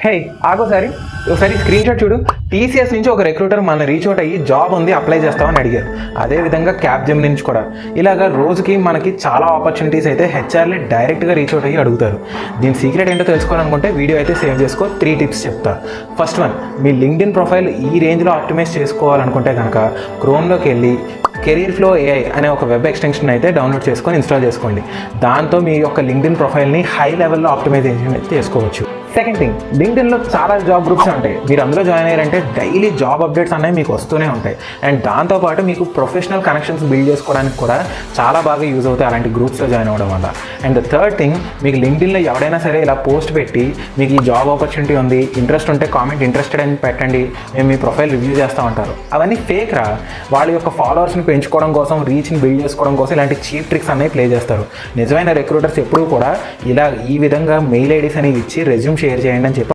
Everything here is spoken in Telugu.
హే ఒకసారి స్క్రీన్ షాట్ చూడు. టీసీఎస్ నుంచి ఒక రిక్రూటర్ మన రీచ్ అవుట్ అయ్యి జాబ్ ఉంది అప్లై చేస్తామని అడిగారు. అదేవిధంగా క్యాప్జెమ్ నుంచి కూడా ఇలాగ రోజుకి మనకి చాలా ఆపర్చునిటీస్ అయితే హెచ్ఆర్లే డైరెక్ట్గా రీచ్ అవుట్ అయ్యి అడుగుతారు. దీని సీక్రెట్ ఏంటో తెలుసుకోవాలనుకుంటే వీడియో అయితే సేవ్ చేసుకో. 3 టిప్స్ చెప్తా. ఫస్ట్ వన్, మీ లింక్డ్ఇన్ ప్రొఫైల్ ఈ రేంజ్లో ఆప్టిమైజ్ చేసుకోవాలనుకుంటే కనుక క్రోమ్లోకి వెళ్ళి కెరీర్ ఫ్లో ఏఐ అనే ఒక వెబ్ ఎక్స్టెన్షన్ అయితే డౌన్లోడ్ చేసుకొని ఇన్స్టాల్ చేసుకోండి. దాంతో మీ యొక్క లింక్డ్ఇన్ ప్రొఫైల్ని హై లెవెల్లో ఆప్టిమైజేషన్ అయితే చేసుకోవచ్చు. సెకండ్ థింగ్, లింక్డ్ఇన్లో చాలా జాబ్ గ్రూప్స్ ఉంటాయి. మీరు అందులో జాయిన్ అయ్యారంటే డైలీ జాబ్ అప్డేట్స్ అనేవి మీకు వస్తూనే ఉంటాయి. అండ్ దాంతోపాటు మీకు ప్రొఫెషనల్ కనెక్షన్స్ బిల్డ్ చేసుకోవడానికి కూడా చాలా బాగా యూజ్ అవుతాయి అలాంటి గ్రూప్స్లో జాయిన్ అవ్వడం వల్ల. అండ్ థర్డ్ థింగ్, మీకు లింక్డ్ఇన్లో ఎవడైనా సరే ఇలా పోస్ట్ పెట్టి మీకు ఈ జాబ్ ఆపర్చునిటీ ఉంది, ఇంట్రెస్ట్ ఉంటే కామెంట్ ఇంట్రెస్టెడ్ అని పెట్టండి, మేము మీ ప్రొఫైల్ రివ్యూ చేస్తూ ఉంటారు. అవన్నీ ఫేక్ రా. వాళ్ళ యొక్క ఫాలోవర్స్ని పెంచుకోవడం కోసం, రీచ్ని బిల్డ్ చేసుకోవడం కోసం ఇలాంటి చీప్ ట్రిక్స్ అనేవి ప్లే చేస్తారు. నిజమైన రిక్రూటర్స్ ఎప్పుడూ కూడా ఇలా ఈ విధంగా మెయిల్ ఐడీస్ అనేవి ఇచ్చి రెజ్యూమ్ షేర్ చేయండి అని చెప్పి